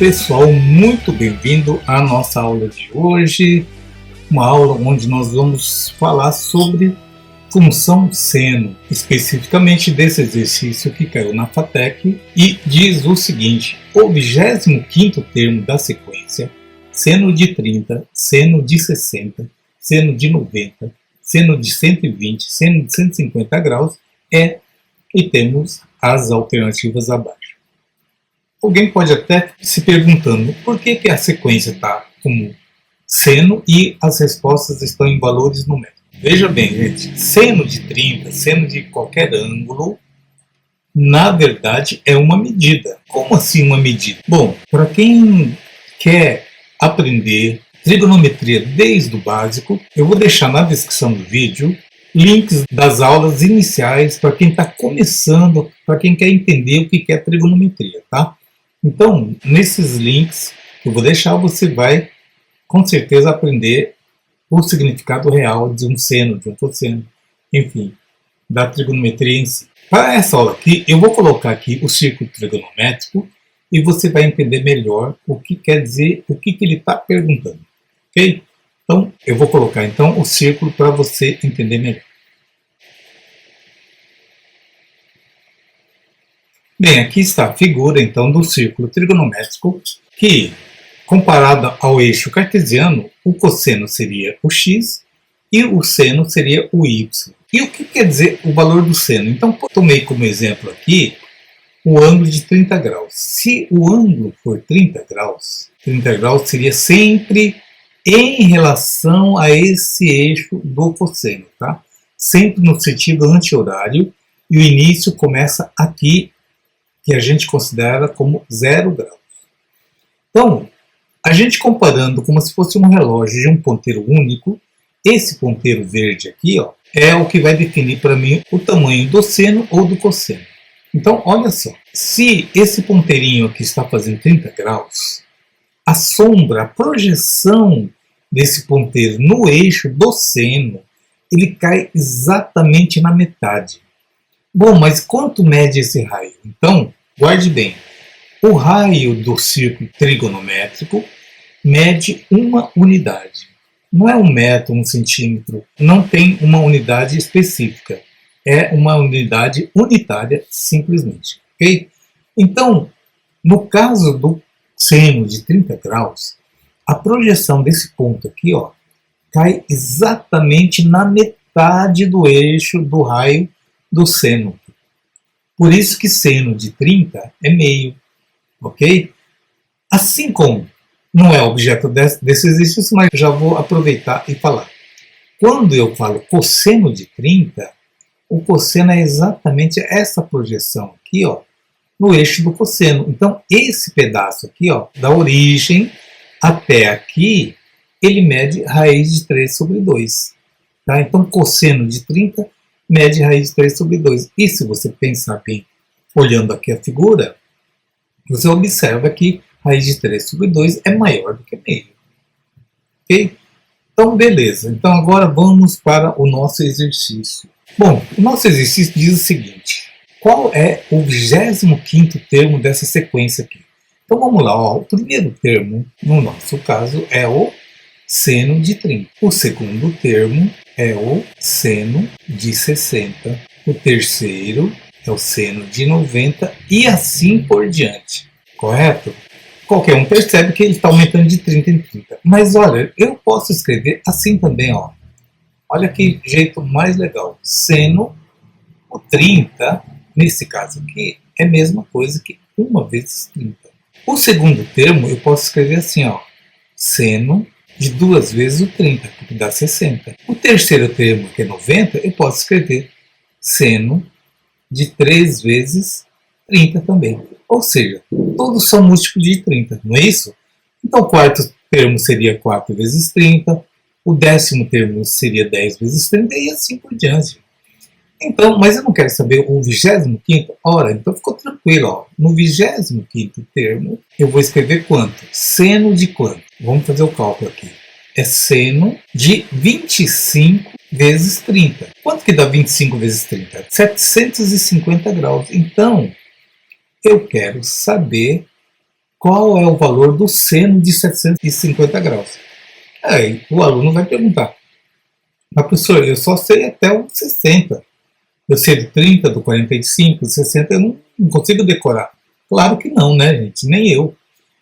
pessoal, muito bem-vindo à nossa aula de hoje, uma aula onde nós vamos falar sobre função seno, especificamente desse exercício que caiu na FATEC e diz o seguinte: o 25º termo da sequência, seno de 30, seno de 60, seno de 90, seno de 120, seno de 150 graus e temos as alternativas abaixo. Alguém pode até se perguntando por que a sequência está como seno e as respostas estão em valores numéricos. Veja bem, gente, seno de 30, seno de qualquer ângulo, na verdade é uma medida. Como assim uma medida? Bom, para quem quer aprender trigonometria desde o básico, eu vou deixar na descrição do vídeo links das aulas iniciais para quem está começando, para quem quer entender o que é trigonometria, tá? Então, nesses links que eu vou deixar, você vai com certeza aprender o significado real de um seno, de um cosseno, enfim, da trigonometria em si. Para essa aula aqui, eu vou colocar aqui o círculo trigonométrico e você vai entender melhor o que quer dizer, o que ele está perguntando, ok? Então, eu vou colocar então o círculo para você entender melhor. Bem, aqui está a figura então do círculo trigonométrico que, comparado ao eixo cartesiano, o cosseno seria o x e o seno seria o y. E o que quer dizer o valor do seno? Então, eu tomei como exemplo aqui o ângulo de 30 graus. Se o ângulo for 30 graus seria sempre em relação a esse eixo do cosseno, tá? Sempre no sentido anti-horário, e o início começa aqui, que a gente considera como 0 graus. Então, a gente comparando como se fosse um relógio de um ponteiro único, esse ponteiro verde aqui, ó, é o que vai definir para mim o tamanho do seno ou do cosseno. Então, olha só, se esse ponteirinho aqui está fazendo 30 graus, a sombra, a projeção desse ponteiro no eixo do seno, ele cai exatamente na metade. Bom, mas quanto mede esse raio? Então, guarde bem, o raio do círculo trigonométrico mede uma unidade. Não é 1 metro, 1 centímetro, não tem uma unidade específica. É uma unidade unitária, simplesmente. Ok? Então, no caso do seno de 30 graus, a projeção desse ponto aqui, ó, cai exatamente na metade do eixo do raio do seno. Por isso que seno de 30 é meio, ok? Assim como não é objeto desse exercício, mas já vou aproveitar e falar. Quando eu falo cosseno de 30, o cosseno é exatamente essa projeção aqui, ó, no eixo do cosseno. Então, esse pedaço aqui, ó, da origem até aqui, ele mede raiz de 3 sobre 2. Tá? Então, cosseno de 30 mede raiz de 3 sobre 2. E se você pensar bem, olhando aqui a figura, você observa que raiz de 3 sobre 2 é maior do que meio. Ok? Então, beleza. Então, agora vamos para o nosso exercício. Bom, o nosso exercício diz o seguinte: qual é o 25º termo dessa sequência aqui? Então, vamos lá. Ó, o primeiro termo, no nosso caso, é o seno de 30. O segundo termo é o seno de 60. O terceiro é o seno de 90 e assim por diante. Correto? Qualquer um percebe que ele está aumentando de 30 em 30. Mas olha, eu posso escrever assim também, ó. Olha que jeito mais legal. Seno, o 30, nesse caso aqui, é a mesma coisa que 1 vezes 30. O segundo termo eu posso escrever assim, ó. Seno de 2 vezes o 30, que dá 60. O terceiro termo, que é 90, eu posso escrever seno de 3 vezes 30 também. Ou seja, todos são múltiplos de 30, não é isso? Então o quarto termo seria 4 vezes 30, o 10º termo seria 10 vezes 30 e assim por diante. Então, mas eu não quero saber o 25º? Ora, então ficou tranquilo, ó. No 25º termo, eu vou escrever quanto? Seno de quanto? Vamos fazer o cálculo aqui. É seno de 25 vezes 30. Quanto que dá 25 vezes 30? 750 graus. Então, eu quero saber qual é o valor do seno de 750 graus. Aí o aluno vai perguntar, mas professor, eu só sei até o 60. Eu sei do 30, do 45, do 60, eu não consigo decorar. Claro que não, né, gente? Nem eu.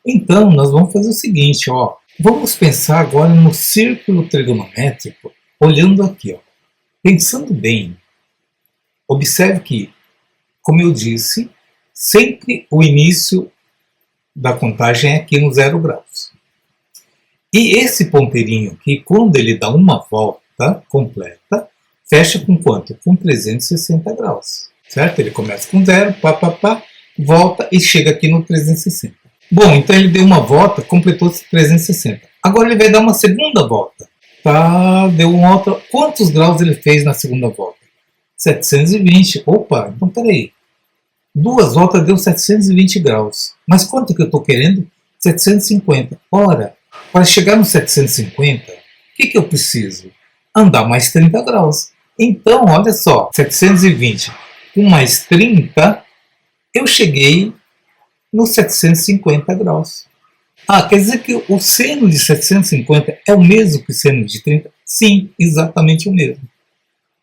Então, nós vamos fazer o seguinte, ó. Vamos pensar agora no círculo trigonométrico, olhando aqui, ó. Pensando bem, observe que, como eu disse, sempre o início da contagem é aqui no 0 graus. E esse ponteirinho aqui, quando ele dá uma volta completa, fecha com quanto? Com 360 graus, certo? Ele começa com 0, volta e chega aqui no 360. Bom, então ele deu uma volta, completou 360. Agora ele vai dar uma segunda volta. Tá, deu uma outra. Quantos graus ele fez na segunda volta? 720. Opa, então peraí. Duas voltas deu 720 graus. Mas quanto que eu estou querendo? 750. Ora, para chegar no 750, o que eu preciso? Andar mais 30 graus. Então, olha só, 720 com mais 30, eu cheguei nos 750 graus. Ah, quer dizer que o seno de 750 é o mesmo que o seno de 30? Sim, exatamente o mesmo.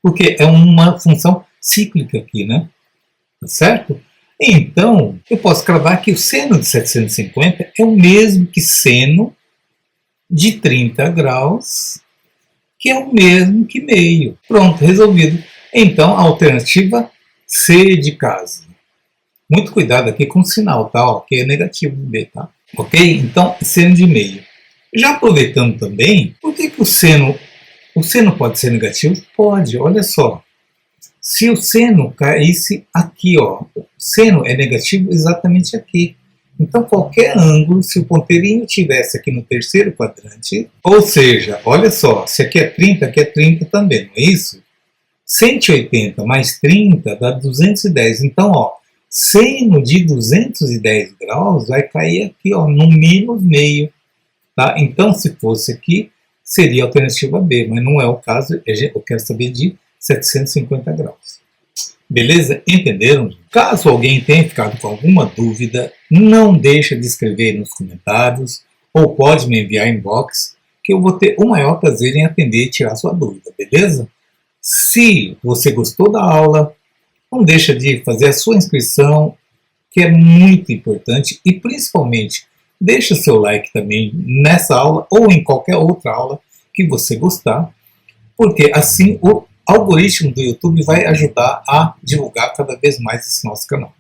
Porque é uma função cíclica aqui, né? Certo? Então, eu posso cravar que o seno de 750 é o mesmo que seno de 30 graus, que é o mesmo que meio. Pronto, resolvido. Então, a alternativa C de casa. Muito cuidado aqui com o sinal, tá? Ó, que é negativo B, tá? Ok? Então, seno de meio. Já aproveitando também, por que o seno pode ser negativo? Pode, olha só. Se o seno caísse aqui, ó, o seno é negativo exatamente aqui. Então, qualquer ângulo, se o ponteirinho estivesse aqui no terceiro quadrante, ou seja, olha só, se aqui é 30, aqui é 30 também, não é isso? 180 mais 30 dá 210. Então, ó, seno de 210 graus vai cair aqui, ó, no menos meio. Tá? Então, se fosse aqui, seria a alternativa B, mas não é o caso, eu quero saber de 750 graus. Beleza? Entenderam? Caso alguém tenha ficado com alguma dúvida, não deixa de escrever nos comentários ou pode me enviar inbox, que eu vou ter o maior prazer em atender e tirar sua dúvida, beleza? Se você gostou da aula, não deixa de fazer a sua inscrição, que é muito importante, e principalmente deixa seu like também nessa aula ou em qualquer outra aula que você gostar, porque assim o algoritmo do YouTube vai ajudar a divulgar cada vez mais esse nosso canal.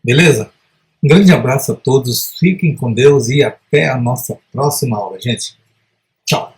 Beleza? Um grande abraço a todos, fiquem com Deus e até a nossa próxima aula, gente. Tchau!